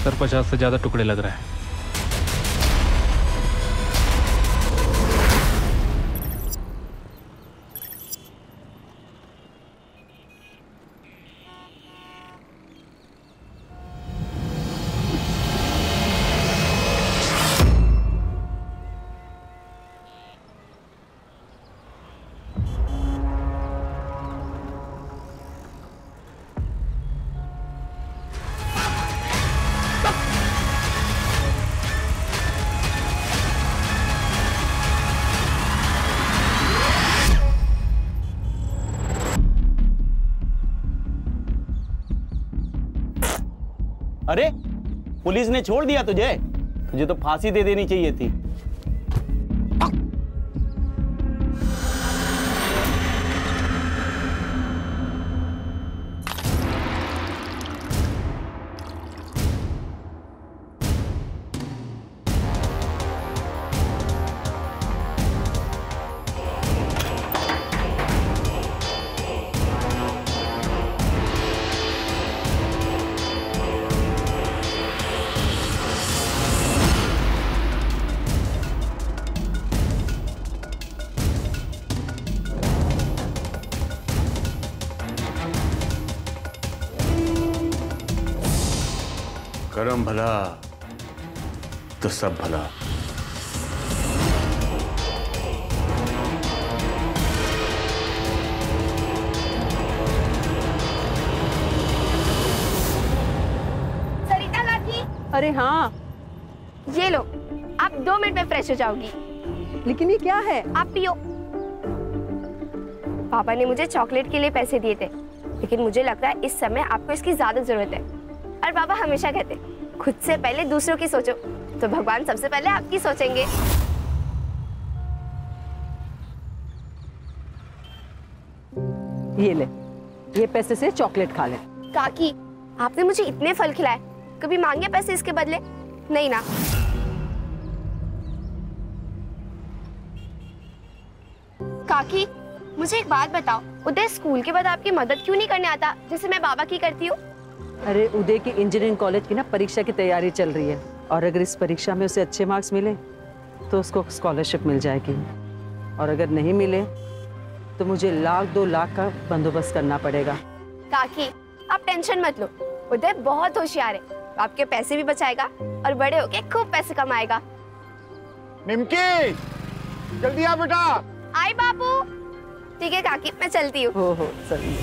Sir 50 से ज़्यादा टुकड़े लग रहे हैं। अरे पुलिस ने छोड़ दिया तुझे? तुझे तो फांसी दे देनी चाहिए थी। करम भला तो सब भला। सरिता लाठी। अरे हाँ, ये लो, आप 2 मिनट में फ्रेश हो जाओगी। लेकिन ये क्या है? आप पियो। पापा ने मुझे चॉकलेट के लिए पैसे दिए थे, लेकिन मुझे लगता है इस समय आपको इसकी ज्यादा जरूरत है। और पापा हमेशा कहते खुद से पहले दूसरों की सोचो, तो भगवान सबसे पहले आपकी सोचेंगे। ये ले, ये पैसे से चॉकलेट खा ले। काकी, आपने मुझे इतने फल खिलाए, कभी मांगे पैसे इसके बदले? नहीं ना। काकी, मुझे एक बात बताओ, उदय स्कूल के बाद आपकी मदद क्यों नहीं करने आता जैसे मैं बाबा की करती हूँ? अरे उदय की इंजीनियरिंग कॉलेज की ना परीक्षा की तैयारी चल रही है, और अगर इस परीक्षा में उसे अच्छे मार्क्स मिले तो उसको स्कॉलरशिप मिल जाएगी, और अगर नहीं मिले तो मुझे 1-2 लाख का बंदोबस्त करना पड़ेगा। काकी, आप टेंशन मत लो, उदय बहुत होशियार है, आपके पैसे भी बचाएगा और बड़े होके खूब पैसे कमाएगा। निमकी, जल्दी आ बेटा। आई बाबू। ठीक है काकी, मैं चलती हूँ। हो सही।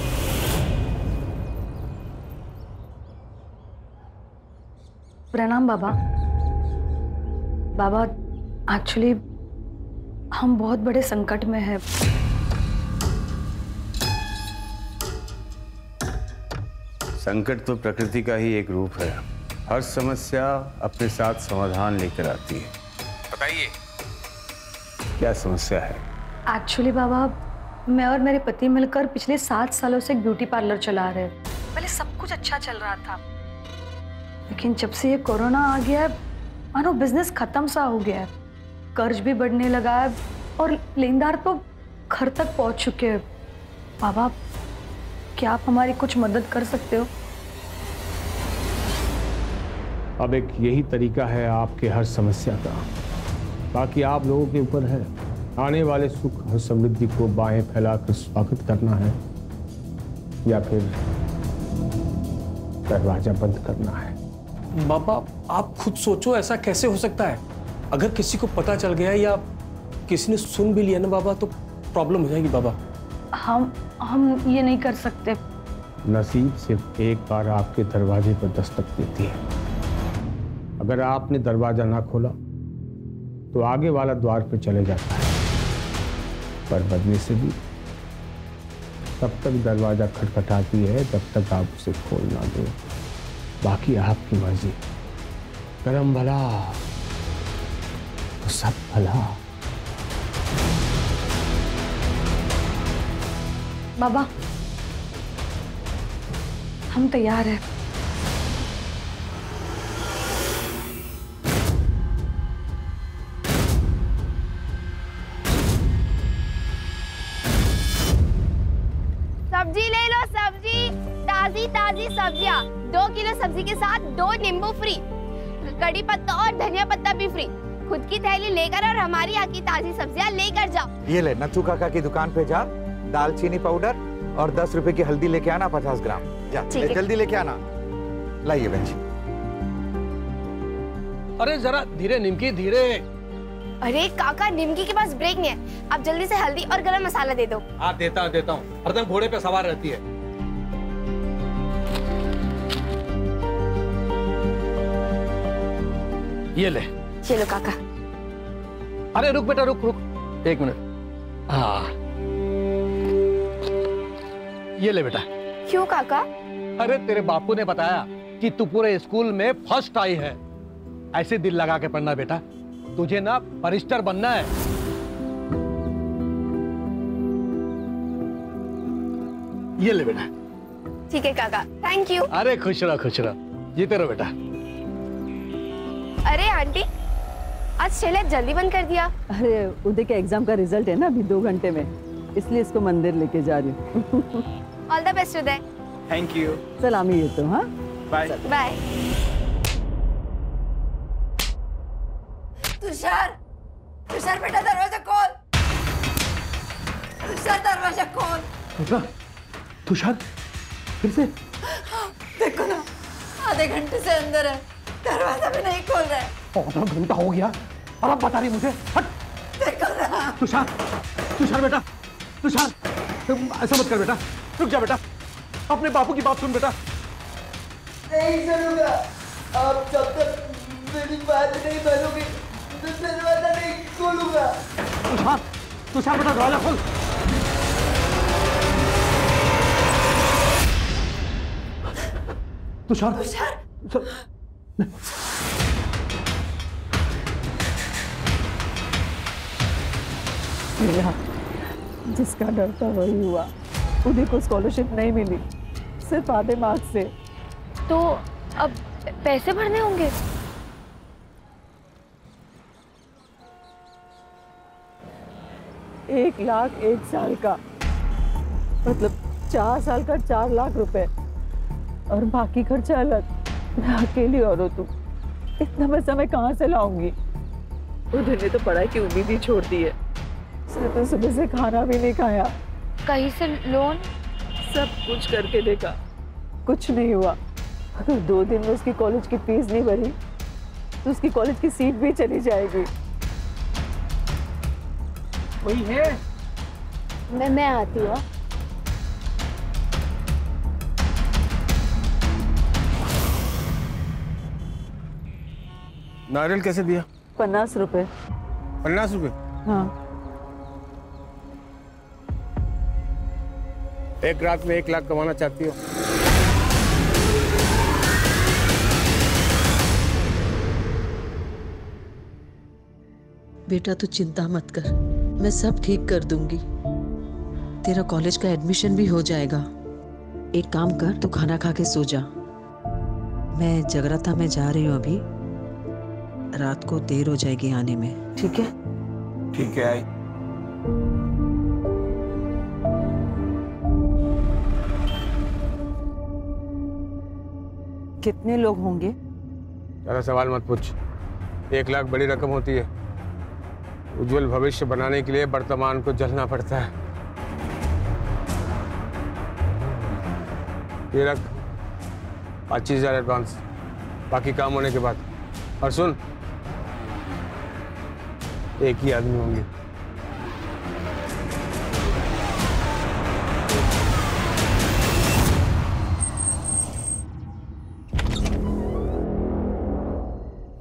प्रणाम बाबा। बाबा, एक्चुअली हम बहुत बड़े संकट में हैं। संकट तो प्रकृति का ही एक रूप है। हर समस्या अपने साथ समाधान लेकर आती है। बताइए क्या समस्या है? एक्चुअली बाबा, मैं और मेरे पति मिलकर पिछले 7 सालों से एक ब्यूटी पार्लर चला रहे हैं। पहले सब कुछ अच्छा चल रहा था, लेकिन जब से ये कोरोना आ गया है, मानो बिजनेस खत्म सा हो गया है। कर्ज भी बढ़ने लगा है और लेनदार तो घर तक पहुंच चुके हैं। बाबा, क्या आप हमारी कुछ मदद कर सकते हो? अब एक यही तरीका है आपके हर समस्या का, बाकी आप लोगों के ऊपर है। आने वाले सुख और समृद्धि को बाहें फैलाकर स्वागत करना है या फिर दरवाजा बंद करना है। बाबा, आप खुद सोचो, ऐसा कैसे हो सकता है? अगर किसी को पता चल गया या किसी ने सुन भी लिया ना बाबा, तो प्रॉब्लम हो जाएगी बाबा। हम ये नहीं कर सकते। नसीब सिर्फ एक बार आपके दरवाजे पर दस्तक देती है। अगर आपने दरवाजा ना खोला तो आगे वाला द्वार पर चले जाता है, पर बदले से भी तब तक दरवाजा खटखटाती है जब तक आप उसे खोल ना दो। बाकी आपकी मर्जी। करम भला तो सब भला। बाबा, हम तैयार हैं। सब्जी ले लो, सब्जी ताजा ताजी ताजी सब्जियाँ, 2 किलो सब्जी के साथ 2 नींबू फ्री, कड़ी पत्ता और धनिया पत्ता भी फ्री। खुद की थैली लेकर और हमारी यहाँ की ताजी सब्जियाँ लेकर जाओ। ये ले, नथु काका की दुकान पे जा, दालचीनी पाउडर और 10 रुपए की हल्दी लेके आना 50 ग्राम। जा जल्दी लेके आना। लाइए बहन जी। अरे जरा धीरे निमकी, धीरे। अरे काका, निमकी के पास ब्रेक नहीं है, आप जल्दी से हल्दी और गरम मसाला दे दो। हाँ देता हूँ। हरदम घोड़े पे सवार रहती है। ये ले। चलो काका। अरे रुक बेटा, रुक 1 मिनट। हाँ ये ले बेटा। क्यों काका? अरे तेरे बापू ने बताया कि तू पूरे स्कूल में फर्स्ट आई है। ऐसे दिल लगा के पढ़ना बेटा, तुझे ना बैरिस्टर बनना है। ये ले बेटा। ठीक है काका, थैंक यू। अरे खुश रहो, जीते रहो बेटा। अरे आंटी, आज ठेला जल्दी बंद कर दिया। अरे उदय के एग्जाम का रिजल्ट है ना अभी 2 घंटे में, इसलिए इसको मंदिर लेके जा रही हूँ। All the best Uday. Thank you. सलामी ये तो। हाँ बाय बाय। तुषार, तुषार बेटा दरवाजा खोल। तुषार दरवाजा खोल। तुषार फिर से? देखो ना, आधे घंटे से अंदर है, दरवाजा भी नहीं खोल रहा है। आधा घंटा हो गया और अब बता रही मुझे? हट। देखो ना। तुषार बेटा, तुषार ऐसा मत कर बेटा, रुक जा बेटा, अपने बापू की बात सुन बेटा। नहीं सुनूंगा, आप जब तक मेरी बात नहीं मानोगे तो दरवाजा नहीं खोलूंगा। तुषार बेटा दरवाजा खोल। तुषार जिसका डर था वही हुआ। उदय को स्कॉलरशिप नहीं मिली, सिर्फ आधे मार्क्स से। तो अब पैसे भरने होंगे। $1 लाख 1 साल का, मतलब 4 साल का 4 लाख रुपए, और बाकी खर्चा अलग। मैं अकेली औरत हूँ, इतना पैसा मैं कहाँ से लाऊंगी? उदय ने तो पढ़ाई की उम्मीद ही छोड़ दी है, उसने तो सुबह से खाना भी नहीं खाया। कहीं से लोन? सब कुछ करके देखा, कुछ नहीं हुआ। अगर 2 दिन में उसकी कॉलेज की फीस नहीं भरी तो उसकी कॉलेज की सीट भी चली जाएगी। वही है। मैं आती हूँ। नारियल कैसे दिया? 50 रुपए। 50 रुपए? हाँ। एक रात में 1 लाख कमाना चाहती हो? बेटा तू चिंता मत कर, मैं सब ठीक कर दूंगी। तेरा कॉलेज का एडमिशन भी हो जाएगा। एक काम कर, तू खाना खा के सो जा। मैं जगराता में जा रही हूँ अभी, रात को देर हो जाएगी आने में। ठीक है? ठीक है। आई। कितने लोग होंगे? ज़्यादा सवाल मत पूछ। 1 लाख बड़ी रकम होती है। उज्जवल भविष्य बनाने के लिए वर्तमान को जलना पड़ता है। ये रख 25,000 एडवांस, बाकी काम होने के बाद। और सुन, एक ही आदमी होंगे।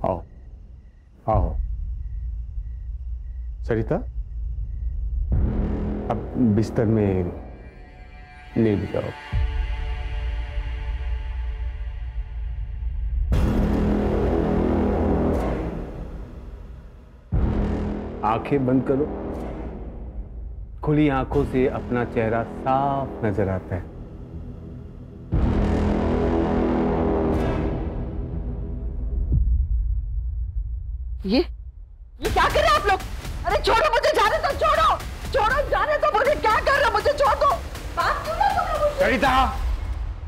आओ आओ सरिता, अब बिस्तर में लेट जाओ। आंखें बंद करो। खुली आंखों से अपना चेहरा साफ नजर आता है। ये क्या कर रहे हैं आप लोग? अरे छोड़ो मुझे, जाने दो। छोड़ो जाने दो मुझे। क्या कर रहे हो? मुझे छोड़ दो। बात क्यों नहीं कर रहे मुझसे? सरिता,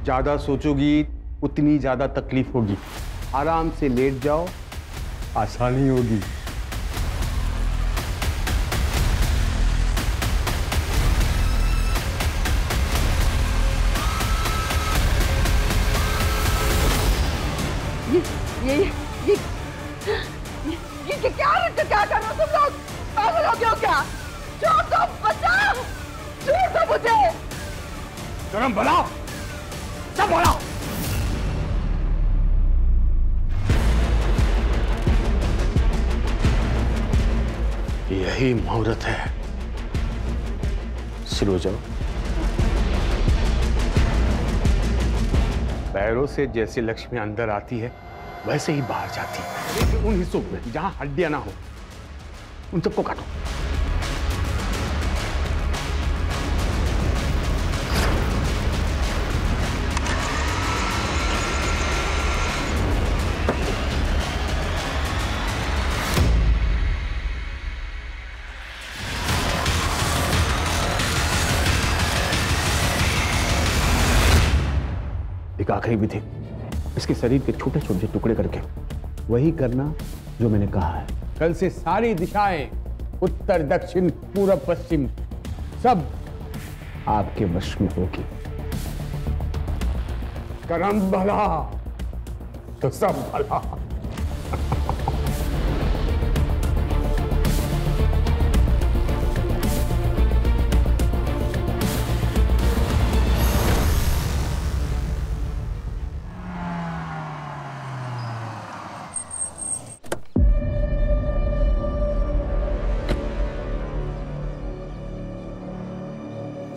ज्यादा सोचोगी उतनी ज्यादा तकलीफ होगी। आराम से लेट जाओ, आसानी होगी। ये क्या कर रहे हो तुम लोग? पागल हो गए हो क्या? छोड़ दो, बचाओ, छोड़ दो मुझे। शर्म बनाओ, सब बोलो। यही मुहूर्त है, शुरू हो जाओ। पैरों से जैसे लक्ष्मी अंदर आती है वैसे ही बाहर जाती है। लेकिन उन हिस्सों में जहां हड्डियां ना हो उन सबको काटो। एक आखिरी विधि, इसके शरीर के छोटे छोटे टुकड़े करके वही करना जो मैंने कहा है। कल से सारी दिशाएं, उत्तर दक्षिण पूर्व पश्चिम, सब आपके वश में होगी। करम भला तो सब भला।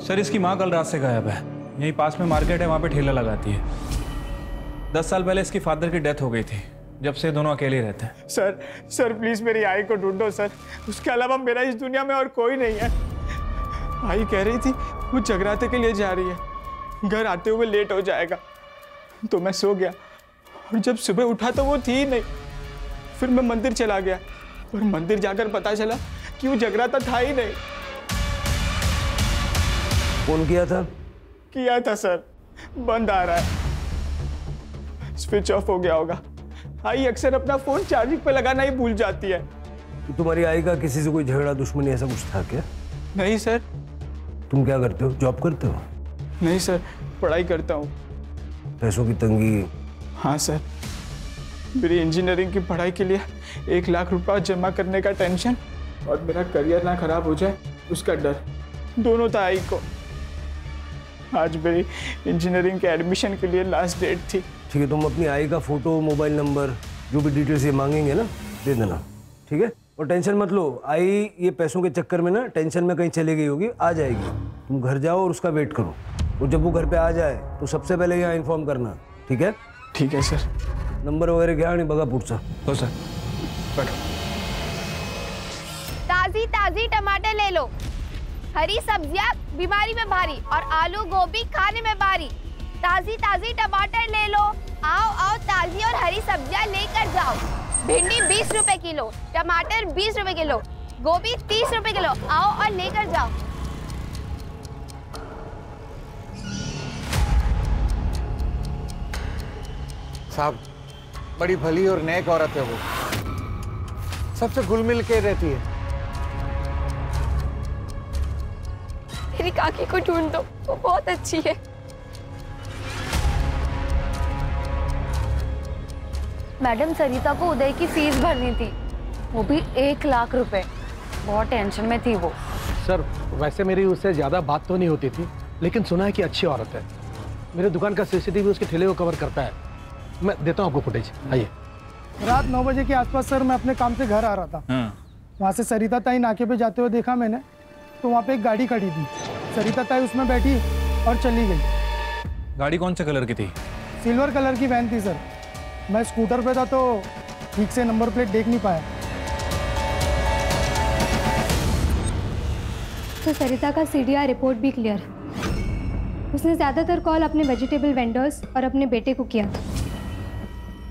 सर इसकी माँ कल रात से गायब है। यहीं पास में मार्केट है, वहाँ पे ठेला लगाती है। 10 साल पहले इसकी फादर की डेथ हो गई थी, जब से दोनों अकेले रहते हैं। सर प्लीज मेरी आई को ढूंढो सर, उसके अलावा मेरा इस दुनिया में और कोई नहीं है। आई कह रही थी वो जगराते के लिए जा रही है, घर आते हुए लेट हो जाएगा, तो मैं सो गया और जब सुबह उठा तो वो थी ही नहीं। फिर मैं मंदिर चला गया और मंदिर जाकर पता चला कि वो जगराता था ही नहीं। फोन किया था? किया था सर, बंद आ रहा है, स्विच ऑफ हो गया होगा। आई अक्सर अपना फोन चार्जिंग पे लगाना ही भूल जाती है। तुम्हारी आई का किसी से कोई झगड़ा दुश्मनी ऐसा कुछ था क्या? नहीं सर। तुम क्या करते हो, जॉब करते हो? नहीं सर, पढ़ाई करता हूँ। पैसों की तंगी? हाँ सर, मेरी इंजीनियरिंग की पढ़ाई के लिए 1 लाख रुपया जमा करने का टेंशन और मेरा करियर ना खराब हो जाए उसका डर, दोनों था आई को। आज मेरी इंजीनियरिंग के एडमिशन के लिए लास्ट डेट थी। ठीक है, तुम अपनी आई का फोटो, मोबाइल नंबर, जो भी डिटेल्स ये मांगेंगे ना, दे देना, ठीक है? और टेंशन मत लो, आई ये पैसों के चक्कर में ना टेंशन में कहीं चली गई होगी, आ जाएगी। तुम घर जाओ और उसका वेट करो, और जब वो घर पे आ जाए तो सबसे पहले यहाँ इन्फॉर्म करना, ठीक है? ठीक है सर। नंबर वगैरह घ्या आणि बघा पुढचा. हो सर. ताजी ताजी टमाटर ले लो, हरी सब्जियां बीमारी में भारी और आलू गोभी खाने में भारी। ताजी ताजी टमाटर ले लो, आओ आओ ताजी और हरी सब्जियां लेकर जाओ। भिंडी 20 रुपए किलो, टमाटर 20 रुपए किलो, गोभी 30 रुपए किलो, आओ और लेकर जाओ। साहब, बड़ी भली और नेक औरत है वो, सबसे घुल मिल के रहती है। मेरी काकी को ढूंढ दो, वो बहुत अच्छी है। मैडम, सरिता को उदय की फीस भरनी थी, वो भी 1 लाख रुपए। बहुत टेंशन में थी वो। सर, वैसे मेरी उससे ज्यादा बात तो नहीं होती थी, लेकिन सुना है कि अच्छी औरत है। मेरे दुकान का सीसीटीवी उसके ठेले को कवर करता है। मैं देता हूँ आपको फुटेज, आइए। रात 9 बजे के आसपास सर, मैं अपने काम से घर आ रहा था। वहाँ से सरिता ताई नाके पे जाते हुए देखा मैंने, तो वहाँ पे एक गाड़ी खड़ी थी। सरिता ताई उसमें बैठी और चली गई। गाड़ी कौन से कलर की थी? सिल्वर कलर की वैन थी सर। मैं स्कूटर पे था तो ठीक से नंबर प्लेट देख नहीं पाया। तो सरिता का सीडीआर रिपोर्ट भी क्लियर है। उसने ज़्यादातर कॉल अपने वेजिटेबल वेंडर्स और अपने बेटे को किया था।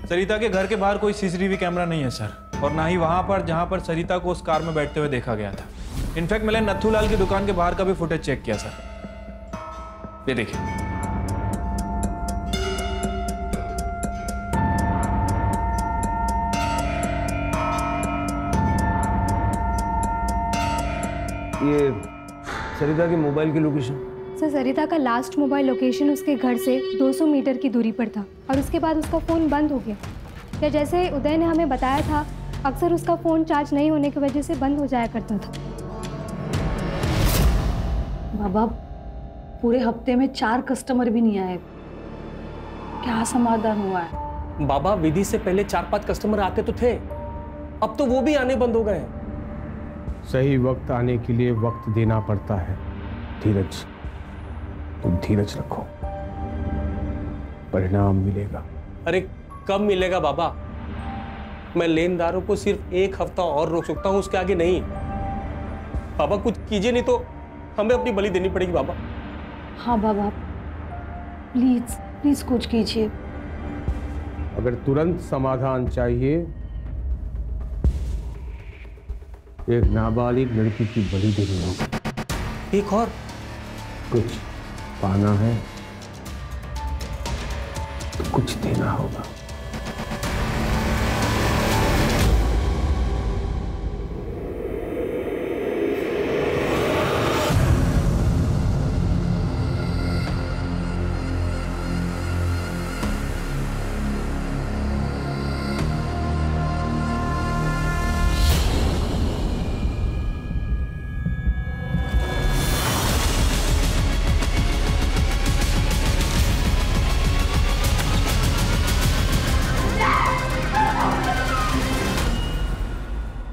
सरिता के घर के बाहर कोई सीसीटीवी कैमरा नहीं है सर, और ना ही वहां पर जहां पर सरिता को उस कार में बैठते हुए देखा गया था। इनफैक्ट मैंने नथुलाल की दुकान के बाहर का भी फुटेज चेक किया सर। ये देखिए। ये सरिता की मोबाइल की लोकेशन? सर सरिता का लास्ट मोबाइल लोकेशन उसके घर से 200 मीटर की दूरी पर था और उसके बाद उसका फ़ोन बंद हो गया। या जैसे उदय ने हमें बताया था, अक्सर उसका फ़ोन चार्ज नहीं होने की वजह से बंद हो जाया करता था। बाबा, पूरे हफ्ते में 4 कस्टमर भी नहीं आए, क्या समाधान हुआ है? बाबा, विधि से पहले 4-5 कस्टमर आते तो थे, अब तो वो भी आने बंद हो गए। सही वक्त आने के लिए वक्त देना पड़ता है। धीरज, तुम धीरज रखो, परिणाम मिलेगा। अरे कब मिलेगा बाबा? मैं लेनदारों को सिर्फ 1 हफ्ता और रोक सकता हूँ, उसके आगे नहीं। बाबा कुछ कीजिए, नहीं तो हमें अपनी बलि देनी पड़ेगी बाबा। हाँ बाबा, प्लीज प्लीज कुछ कीजिए। अगर तुरंत समाधान चाहिए, एक नाबालिग लड़की की बलि देनी होगी। एक और कुछ पाना है तो कुछ देना होगा।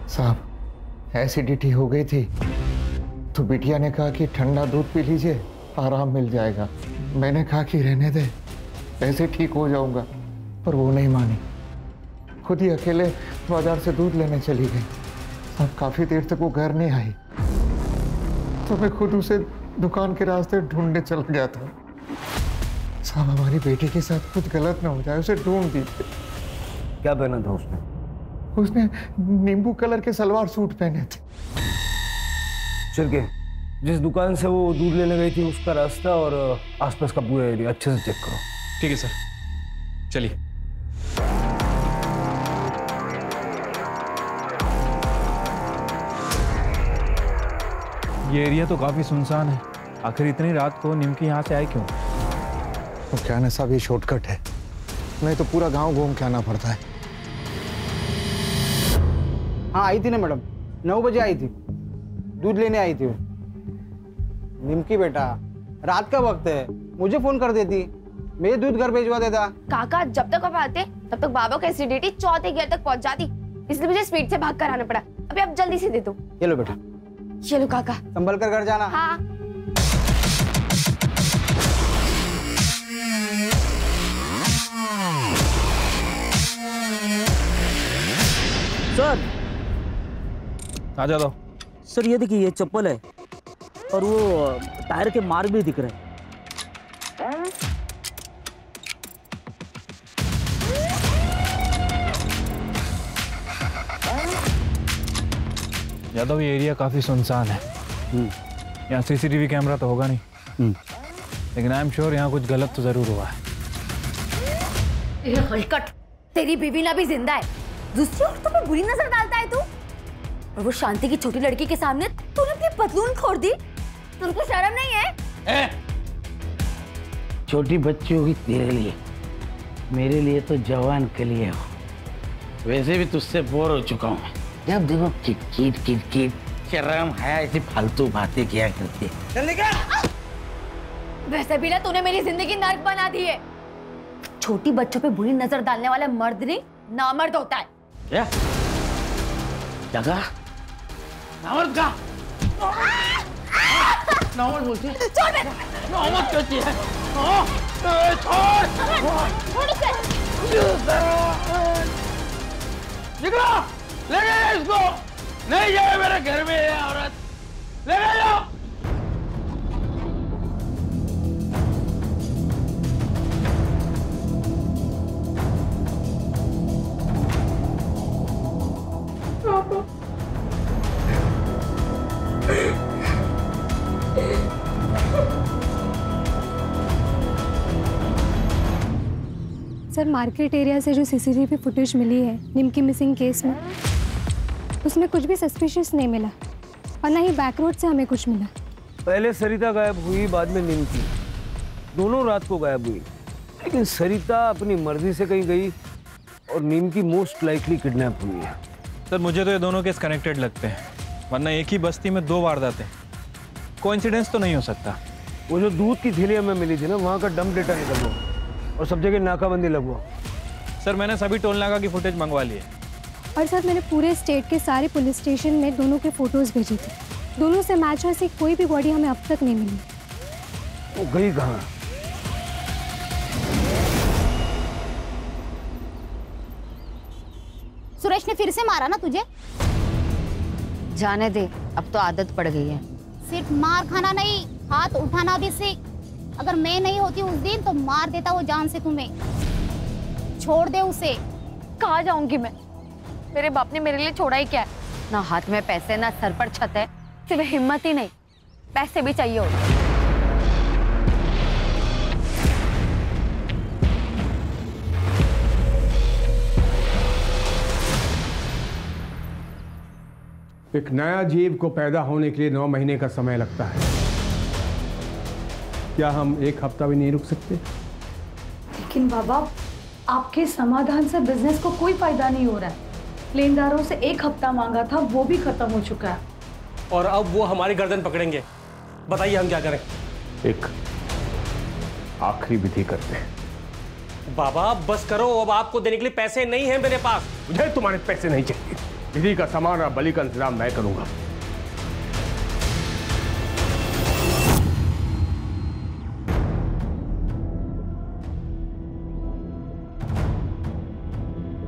साहब, एसिडिटी हो गई थी तो बिटिया ने कहा कि ठंडा दूध पी लीजिए, आराम मिल जाएगा। मैंने कहा कि रहने दे, ऐसे ठीक हो जाऊंगा, पर वो नहीं मानी। खुद ही अकेले बाजार से दूध लेने चली गई। साहब, काफी देर तक वो घर नहीं आई तो मैं खुद उसे दुकान के रास्ते ढूंढने चला गया था। साहब, हमारी बेटी के साथ कुछ गलत ना हो जाए, उसे ढूंढ दीजिए। क्या पहना था उसने? उसने नींबू कलर के सलवार सूट पहने थे। चल के जिस दुकान से वो दूध लेने गई थी उसका रास्ता और आसपास का पूरा एरिया अच्छे से चेक करो। ठीक है सर, चलिए। ये एरिया तो काफी सुनसान है। आखिर इतनी रात को निमकी यहाँ से आए क्यों? वो क्या ना साहब, ये शॉर्टकट है, नहीं तो पूरा गांव घूम के आना पड़ता है। हाँ आई थी ना मैडम, 9 बजे आई थी, दूध लेने आई थी वो। निमकी बेटा, रात का वक्त है, मुझे फोन कर देती, मैं दूध घर भेजवा देता। काका, जब तक आप आते तब तक बाबा को एसिडिटी 4थे गियर तक पहुंच जाती, इसलिए मुझे स्पीड से भाग कर आना पड़ा। अभी आप जल्दी से दे दो। ये लो बेटा। ये लो काका, संभल कर घर जाना। हाँ। सर आ जाओ। सर ये देखिए, ये चप्पल है और वो टायर के मार्क भी दिख रहे हैं। यादव, ये एरिया काफी सुनसान है। यहाँ सीसीटीवी कैमरा तो होगा नहीं, लेकिन आई एम श्योर यहाँ कुछ गलत तो जरूर हुआ है। ये हलकट, तेरी बीवी ना भी जिंदा है, दूसरी औरतों पे बुरी नजर डालता है तू। और वो शांति की छोटी लड़की के सामने तूने अपनी पतलून खोल दी, तुमको शर्म नहीं है? छोटी बच्ची होगी तेरे लिए, मेरे लिए तो जवान के लिए हो। वैसे भी तुझसे बोर हो चुका हूँ। जब देखो किट शर्म है, ऐसी फालतू बातें किया करती है। चल निकल। वैसे भी ना तूने मेरी जिंदगी नर्क बना दी है। छोटी बच्चों पे बुरी नजर डालने वाला मर्द नहीं, नामर्द होता है। क्या नामर्द का? नामर्द बोलती है? छोड़ दे। नामर्द कहती है? छोड़ इसे। निकलो, ले गए इसको। नहीं जाए मेरे घर में ये औरत, ले गए जाओ। सर, मार्केट एरिया से जो सीसीटीवी फुटेज मिली है निमकी मिसिंग केस में, उसमें कुछ भी सस्पिशियस नहीं मिला। और ना ही बैक रोड से हमें कुछ मिला। पहले सरिता गायब हुई, बाद में निमकी, दोनों रात को गायब हुई। लेकिन सरिता अपनी मर्जी से कहीं गई और निमकी मोस्ट लाइकली किडनैप हुई है। सर मुझे तो ये दोनों केस कनेक्टेड लगते हैं, वरना एक ही बस्ती में 2 वारदातें, कोइंसिडेंस तो नहीं हो सकता। वो जो दूध की थैलियां में मिली थी ना, वहाँ का डंप डेटा निकल हुआ और सब जगह नाकाबंदी लगवा। सर मैंने सभी टोल नाका की फुटेज मंगवा ली है। और सर मैंने पूरे स्टेट के सारे पुलिस स्टेशन में दोनों के फोटोज भेजे थे, दोनों से मैच ऐसी कोई भी बॉडी हमें अब तक नहीं मिली। वो गई कहाँ? सुरेश ने फिर से मारा ना तुझे? जाने दे, अब तो आदत पड़ गई है। सिर्फ मार खाना नहीं, हाथ उठाना भी सीख। अगर मैं नहीं होती उस दिन तो मार देता वो जान से तुम्हें। छोड़ दे उसे। कहाँ जाऊंगी मैं? मेरे बाप ने मेरे लिए छोड़ा ही क्या है? ना हाथ में पैसे, ना सर पर छत है, सिर्फ हिम्मत ही नहीं, पैसे भी चाहिए होते। एक नया जीव को पैदा होने के लिए 9 महीने का समय लगता है। क्या हम 1 हफ्ता भी नहीं रुक सकते? लेकिन बाबा, आपके समाधान से बिजनेस को कोई फायदा नहीं हो रहा है। लेनदारों से 1 हफ्ता मांगा था, वो भी खत्म हो चुका है। और अब वो हमारी गर्दन पकड़ेंगे। बताइए हम क्या करें? एक आखिरी विधि करते हैं। बाबा बस करो, अब आपको देने के लिए पैसे नहीं हैं मेरे पास। मुझे तुम्हारे पैसे नहीं चाहिए। विधि का सामान और बलि का इंतजाम मैं करूंगा।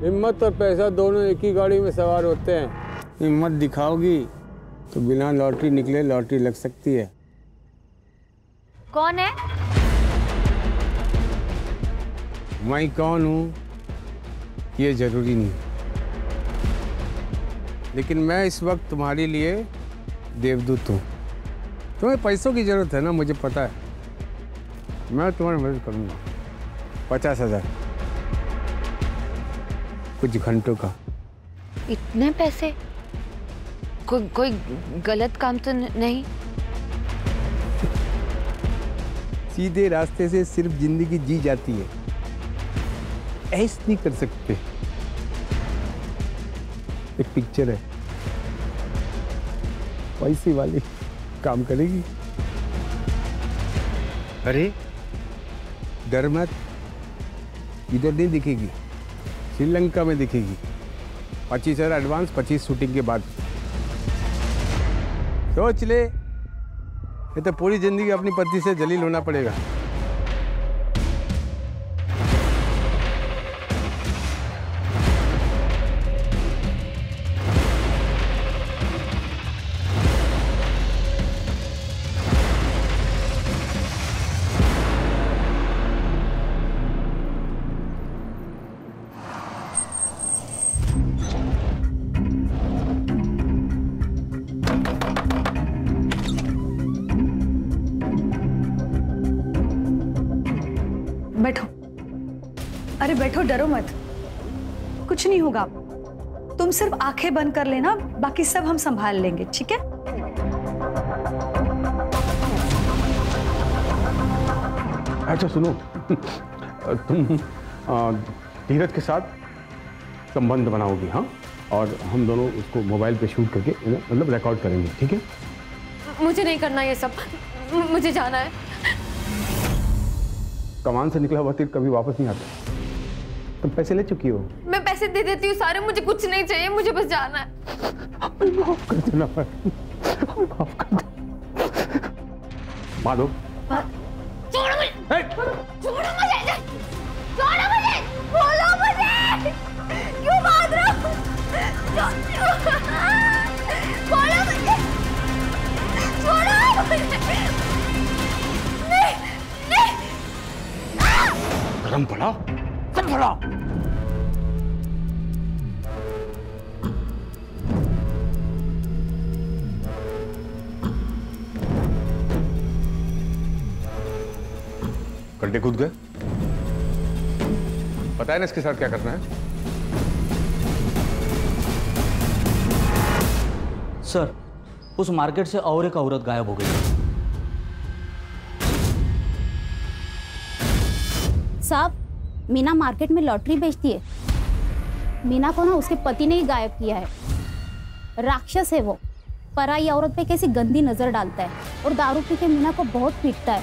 हिम्मत और पैसा दोनों एक ही गाड़ी में सवार होते हैं। हिम्मत दिखाओगी तो बिना लॉटरी निकले लॉटरी लग सकती है। कौन है? मैं कौन हूँ ये जरूरी नहीं, लेकिन मैं इस वक्त तुम्हारे लिए देवदूत हूँ। तुम्हें पैसों की जरूरत है ना, मुझे पता है। मैं तुम्हारी मदद करूँगा। 50,000 कुछ घंटों का। इतने पैसे? कोई गलत काम तो नहीं? सीधे रास्ते से सिर्फ जिंदगी जी जाती है, ऐसे नहीं कर सकते। एक पिक्चर है, पैसे वाली काम करेगी। अरे डर मत, इधर नहीं दिखेगी, श्रीलंका में दिखेगी। 25,000 एडवांस, 25 शूटिंग के बाद। सोच ले, ये तो पूरी जिंदगी अपनी पति से जलील होना पड़ेगा। बैठो। अरे बैठो, डरो मत, कुछ नहीं होगा। तुम सिर्फ आंखें बंद कर लेना, बाकी सब हम संभाल लेंगे, ठीक है? अच्छा सुनो, तुम धीरज के साथ संबंध बनाओगी, हाँ? और हम दोनों उसको मोबाइल पे शूट करके मतलब रिकॉर्ड करेंगे, ठीक है? मुझे नहीं करना ये सब, मुझे जाना है। कमान से निकला हुआ तीर कभी वापस नहीं आता। तुम पैसे ले चुकी हो। मैं पैसे दे देती हूँ सारे, मुझे कुछ नहीं चाहिए, मुझे बस जाना है। माफ कर देना, माफ कर दे। माधव, छोड़ो मुझे, छोड़ो मुझे, छोड़ो मुझे, बोलो मुझे, क्यों भाग रहे हो? बोलो मुझे, छोड़ो मुझे। नहीं, नहीं। गरम पड़ा, सब पड़ा। गड्ढे कूद गए। पता है ना इसके साथ क्या करना है? सर, उस मार्केट से और एक औरत गायब हो गई। साहब, मीना मार्केट में लॉटरी बेचती है। मीना को ना उसके पति ने ही गायब किया है। राक्षस है वो, पराई औरत पे कैसी गंदी नजर डालता है और दारू पी के मीना को बहुत पीटता है।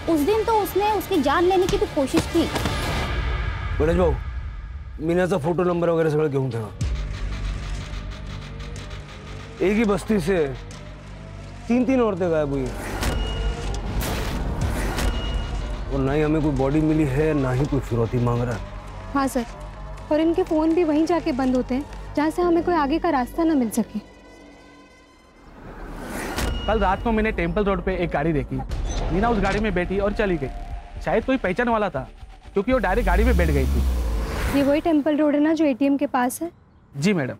उस दिन तो उसने उसकी जान लेने की भी कोशिश की। गणेश भाऊ, मीनाचा फोटो नंबर वगैरह सगळं घेऊन ठेवा। एक ही बस्ती से 3 औरतें गायब हुई और ना ही हमें कोई बॉडी मिली है, ना ही कोई फिरौती मांग रहा है। हाँ सर, और इनके फ़ोन भी वहीं जाके बंद होते हैं जहाँ से हमें कोई आगे का रास्ता ना मिल सके। कल रात को मैंने टेम्पल रोड पे एक गाड़ी देखी। मीना उस गाड़ी में बैठी और चली गई। शायद कोई पहचान वाला था, क्योंकि वो डायरेक्ट गाड़ी में बैठ गई थी। ये वही टेम्पल रोड है ना जो एटीएम के पास है? जी मैडम।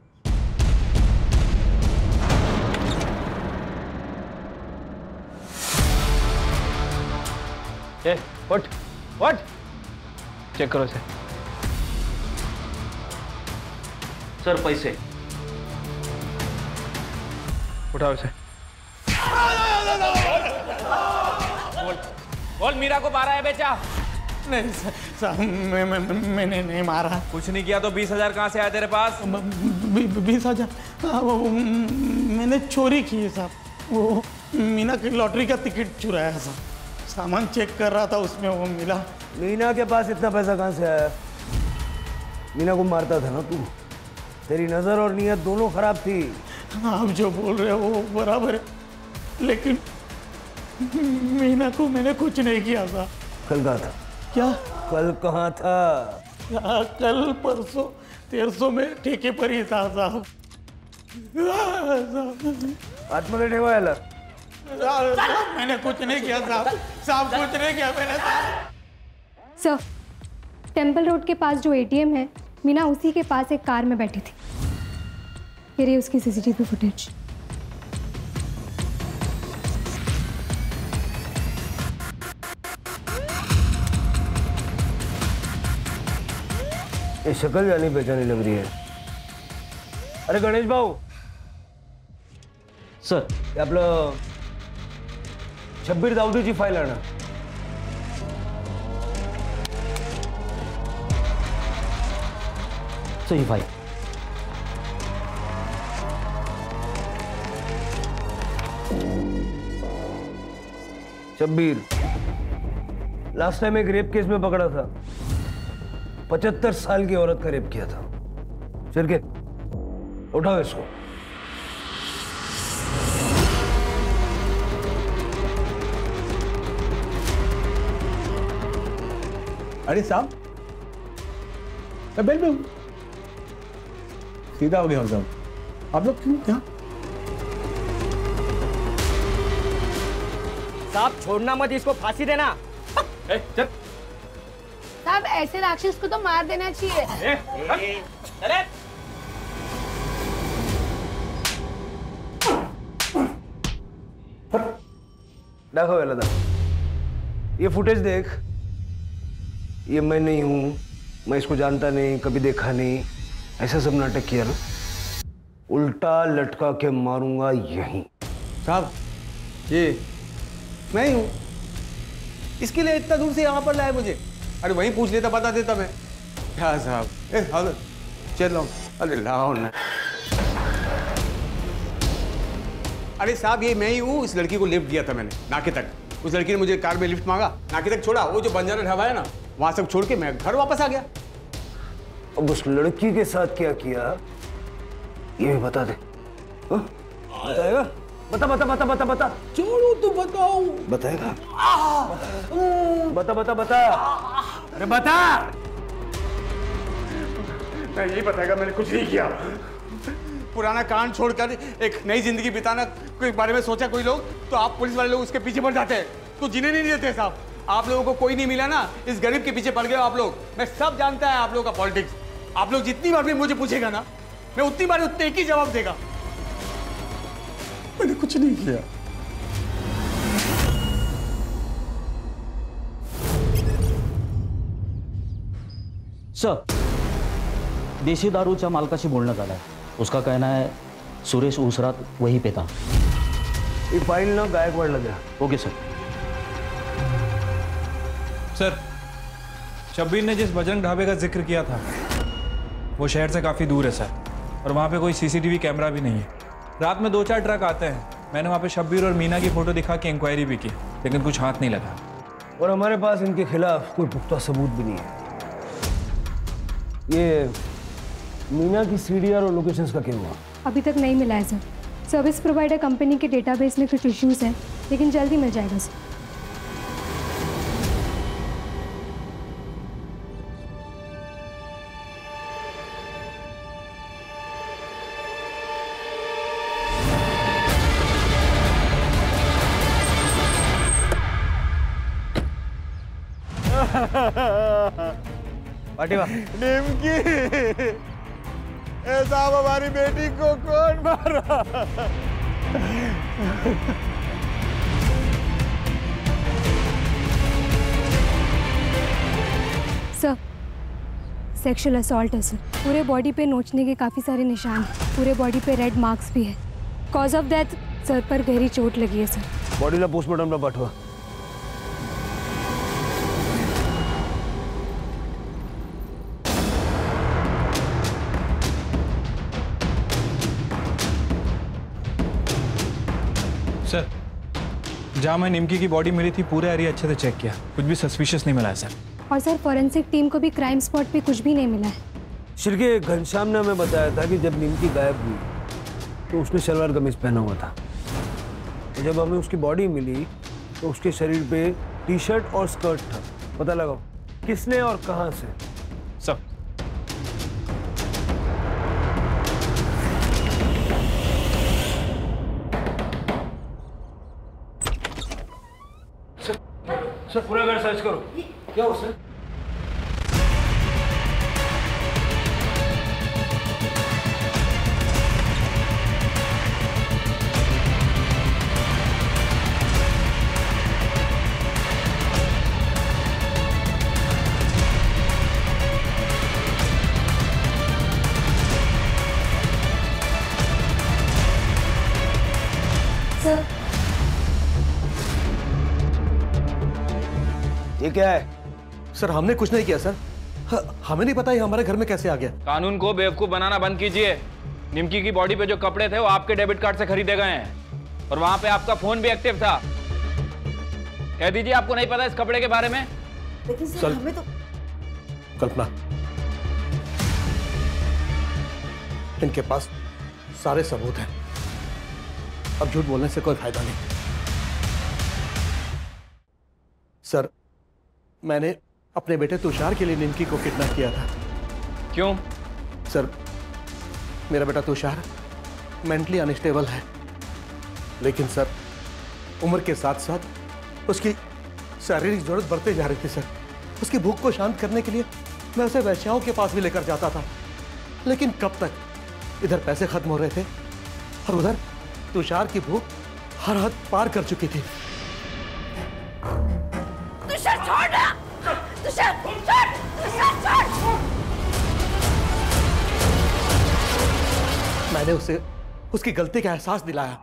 व्हाट चेक करो इसे। सर पैसे उठाओ इसे। बोल मीरा को मारा है बेचा? नहीं सर, मैंने नहीं मारा। कुछ नहीं किया तो 20,000 कहाँ से आया तेरे पास? 20,000? वो मैंने चोरी की है साहब। वो मीना की लॉटरी का टिकट चुराया साहब। सामान चेक कर रहा था, उसमें वो मिला। मीना के पास इतना पैसा कहाँ से आया? मीना को मारता था ना तू। तेरी नजर और नीयत दोनों खराब थी। आप जो बोल रहे हो वो बराबर है, लेकिन मीना को मैंने कुछ नहीं किया था। कल कहाँ था? क्या? कल कहाँ था? कल परसों 1300 में ठेके पर ही था साहब। आतमध्ये ठेवायला मैंने कुछ नहीं किया साहब। साहब कुछ नहीं किया मैंने। सर, टेम्पल रोड के पास जो एटीएम है, मीना उसी के पास एक कार में बैठी थी। ये रही उसकी सीसीटीवी फुटेज। ये शक्ल जानी पहचानी लग रही है। अरे गणेश भाऊ, सर ये आपलं शब्बीर दाऊदीची फाईल आणा। सही फाईल। शब्बीर लास्ट टाइम एक रेप केस में पकड़ा था। 75 साल की औरत का रेप किया था। चल के उठाओ इसको। अरे साहब, मैं बेल में हूं। सीधा हो गया साहब। आप लोग क्यों क्या? साहब छोड़ना मत, इसको फांसी देना। चल। साहब ऐसे राक्षस को तो मार देना चाहिए। अरे दाखव याला दाखव। ये फुटेज देख। ये मैं नहीं हूं, मैं इसको जानता नहीं, कभी देखा नहीं, ऐसा सब नाटक किया ना। उल्टा लटका के मारूंगा यहीं। साहब ये मैं ही हूं, इसके लिए इतना दूर से यहाँ पर लाए मुझे। अरे वहीं पूछ लेता, बता देता मैं। क्या साहब, चल लो। अरे लाओ ना। अरे साहब ये मैं ही हूँ। इस लड़की को लिफ्ट दिया था मैंने नाके तक। उस लड़की ने मुझे कार में लिफ्ट मांगा, नाके तक छोड़ा। वो जो बंजारा ढाबा है ना, वहां सब छोड़ के मैं घर वापस आ गया। अब उस लड़की के साथ क्या किया ये भी बता दे। हाँ? बताएगा? बता बता बता बता बता। छोड़ो तो बताओ। बताएगा? बता बता बता। अरे बता। नहीं यही बताएगा, मैंने कुछ नहीं किया। पुराना कांड छोड़कर एक नई जिंदगी बिताना के बारे में सोचा कोई लोग, तो आप पुलिस वाले लोग उसके पीछे पड़ जाते हैं, तो जीने नहीं देते साहब। आप लोगों को कोई नहीं मिला ना, इस गरीब के पीछे पड़ गए आप लोग। मैं सब जानता है आप लोगों का पॉलिटिक्स। आप लोग जितनी बार भी मुझे पूछेगा ना, मैं उतनी बार उतने एक ही जवाब देगा, मैंने कुछ नहीं किया। सर, देशी दारूच्या मालकाशी बोलणं झालंय। उसका कहना है सुरेश उसरात वहीं पे था। ये फाइल ना गायकवाड़ लगा। Okay sir. सर, शब्बीर ने जिस बजरंग ढाबे का जिक्र किया था वो शहर से काफ़ी दूर है सर, और वहाँ पे कोई सीसीटीवी कैमरा भी नहीं है। रात में 2-4 ट्रक आते हैं। मैंने वहाँ पे शब्बीर और मीना की फ़ोटो दिखा के इंक्वायरी भी की, लेकिन कुछ हाथ नहीं लगा। और हमारे पास इनके खिलाफ कोई पुख्ता सबूत भी नहीं है। ये मीना की सीडीआर और लोकेशंस का क्या हुआ? अभी तक नहीं मिला है सर। सर्विस प्रोवाइडर कंपनी के डेटाबेस में कुछ इश्यूज हैं, लेकिन जल्दी मिल जाएगा सर। पार्टी वाह। निमकी, ए साहब हमारी बेटी को कौन मारा? सर, सेक्सुअल असॉल्ट है सर। पूरे बॉडी पे नोचने के काफ़ी सारे निशान हैं। पूरे बॉडी पे रेड मार्क्स भी है। कॉज ऑफ डेथ सर पर गहरी चोट लगी है सर। बॉडीला पोस्टमार्टमला पाठवा। सर, जहाँ मैं निमकी की बॉडी मिली थी पूरा एरिया अच्छे से चेक किया, कुछ भी सस्पिशियस नहीं मिला है सर। और सर फॉरेंसिक टीम को भी क्राइम स्पॉट पे कुछ भी नहीं मिला है। शिरके घनश्याम ने हमें बताया था कि जब निमकी गायब हुई तो उसने सलवार कमीज पहना हुआ था। तो जब हमें उसकी बॉडी मिली तो उसके शरीर पे टी शर्ट और स्कर्ट था। पता लगाओ किसने और कहाँ से। सब सर पूरा घर सर्च करो। क्या हो सर? सर, ये क्या है? सर हमने कुछ नहीं किया सर। हमें नहीं पता ये हमारे घर में कैसे आ गया। कानून को बेवकूफ बनाना बंद कीजिए। निमकी की बॉडी पे जो कपड़े थे वो आपके डेबिट कार्ड से खरीदे गए हैं, और वहां पे आपका फोन भी एक्टिव था। कह दीजिए आपको नहीं पता इस कपड़े के बारे में। लेकिन सर हमें तो कल्पना, इनके पास सारे सबूत हैं। अब झूठ बोलने से कोई फायदा नहीं। सर मैंने अपने बेटे तुषार के लिए निमकी को किडनैप किया था। क्यों? सर मेरा बेटा तुषार मेंटली अनस्टेबल है, लेकिन सर उम्र के साथ साथ उसकी शारीरिक जरूरत बढ़ते जा रही थी। सर उसकी भूख को शांत करने के लिए मैं उसे वैश्याओं के पास भी लेकर जाता था, लेकिन कब तक? इधर पैसे खत्म हो रहे थे और उधर तुषार की भूख हर हद पार कर चुकी थी। तुषार छोड़ ना! तुषार छोड़! तुषार छोड़! मैंने उसे उसकी गलती का एहसास दिलाया,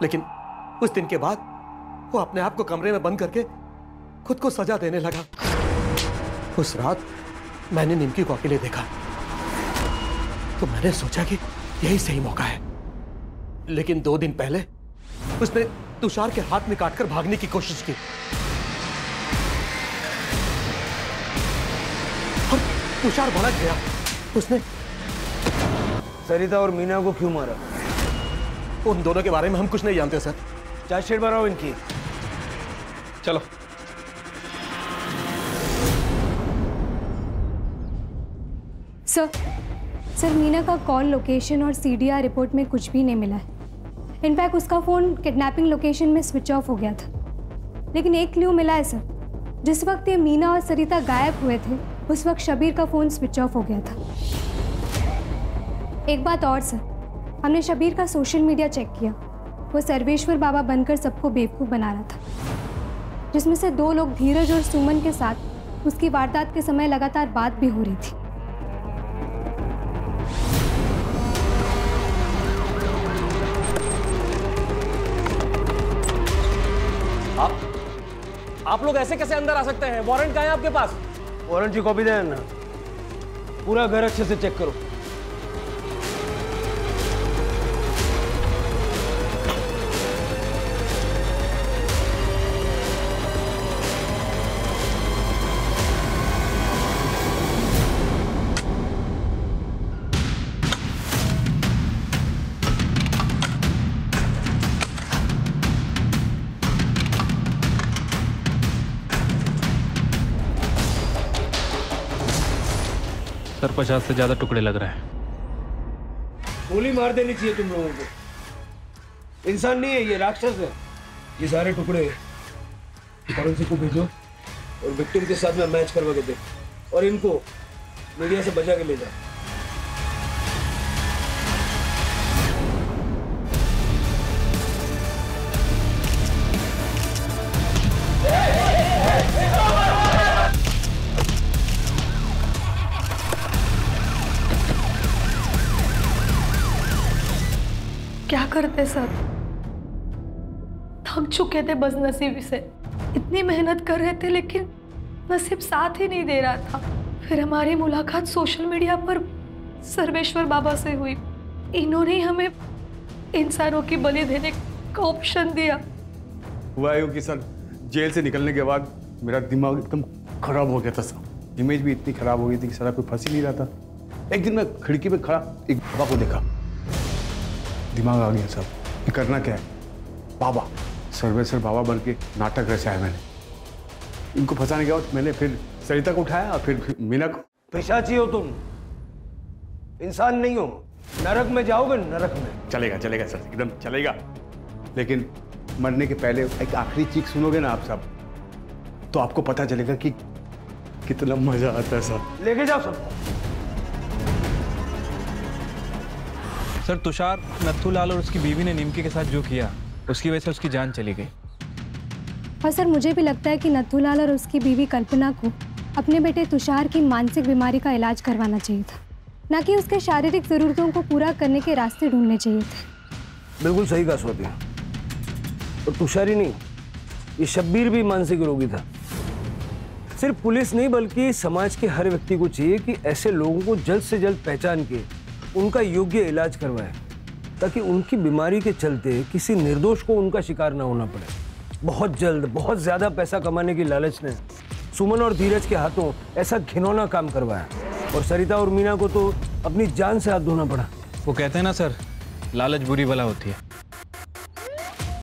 लेकिन उस दिन के बाद वो अपने आप को कमरे में बंद करके खुद को सजा देने लगा। उस रात मैंने निमकी को अकेले देखा तो मैंने सोचा कि यही सही मौका है, लेकिन 2 दिन पहले उसने तुषार के हाथ में काटकर भागने की कोशिश की और तुषार भड़क गया। उसने सरिता और मीना को क्यों मारा? उन दोनों के बारे में हम कुछ नहीं जानते सर। चार्जशीट बनाओ इनकी। चलो। सर मीना का कॉल लोकेशन और सीडीआर रिपोर्ट में कुछ भी नहीं मिला है। इनफैक्ट उसका फ़ोन किडनैपिंग लोकेशन में स्विच ऑफ हो गया था। लेकिन एक क्लू मिला है सर, जिस वक्त ये मीना और सरिता गायब हुए थे उस वक्त शबीर का फ़ोन स्विच ऑफ हो गया था। एक बात और सर, हमने शबीर का सोशल मीडिया चेक किया। वो सर्वेश्वर बाबा बनकर सबको बेवकूफ़ बना रहा था, जिसमें से 2 लोग धीरज और सुमन के साथ उसकी वारदात के समय लगातार बात भी हो रही थी। आप लोग ऐसे कैसे अंदर आ सकते हैं? वारंट कहाँ है आपके पास? वारंट की कॉपी दे ना, पूरा घर अच्छे से चेक करो। सर 50 से ज्यादा टुकड़े लग रहे हैं। गोली मार देनी चाहिए तुम लोगों को। इंसान नहीं है ये, राक्षस है। ये सारे टुकड़े फॉरेंसिक को भेजो और विक्टिम के साथ में मैच करवा के दे, और इनको मीडिया से बचा के ले जाओ। क्या करते सर, थक चुके थे बस नसीब से। इतनी मेहनत कर रहे थे लेकिन नसीब साथ ही नहीं दे रहा था। फिर हमारी मुलाकात सोशल मीडिया पर सर्वेश्वर बाबा से हुई। इन्होंने हमें इंसानों की बलि देने का ऑप्शन दिया। हुआ यूँ कि सर जेल से निकलने के बाद मेरा दिमाग एकदम खराब हो गया था सर। इमेज भी इतनी खराब हो गई थी कि सारा कोई फंस ही नहीं रहा था। एक दिन मैं खिड़की पे खड़ा एक बाबा को देखा, दिमाग आ गया साहब, ये करना क्या है। बाबा सर्वेश्वर बाबा बन के नाटक रचा है मैंने। इनको फंसाने के बाद मैंने फिर सरिता को उठाया और फिर मीना को। पिशाची हो तुम, इंसान नहीं हो। नरक में जाओगे, नरक में। चलेगा चलेगा सर, एकदम चलेगा। लेकिन मरने के पहले एक आखिरी चीख सुनोगे ना आप सब, तो आपको पता चलेगा कि कितना मजा आता है सर। लेके जाओ सब। सर तुषार, नथुलाल और उसकी बीवी ने निमकी के साथ जो किया उसकी वजह से उसकी जान चली गई। और सर मुझे भी लगता है कि नथुलाल और उसकी बीवी कल्पना को अपने बेटे तुषार की मानसिक बीमारी का इलाज करवाना चाहिए था, ना कि उसके शारीरिक जरूरतों को पूरा करने के रास्ते ढूंढने चाहिए थे। बिल्कुल सही कहा स्वाति। और तुषार ही नहीं, ये शब्बीर भी मानसिक रोगी था। सिर्फ पुलिस नहीं बल्कि समाज के हर व्यक्ति को चाहिए कि ऐसे लोगों को जल्द से जल्द पहचान के उनका योग्य इलाज करवाए, ताकि उनकी बीमारी के चलते किसी निर्दोष को उनका शिकार ना होना पड़े। बहुत जल्द बहुत ज्यादा पैसा कमाने की लालच ने सुमन और धीरज के हाथों ऐसा घिनौना काम करवाया, और सरिता और मीना को तो अपनी जान से हाथ धोना पड़ा। वो कहते हैं ना सर, लालच बुरी बला होती है।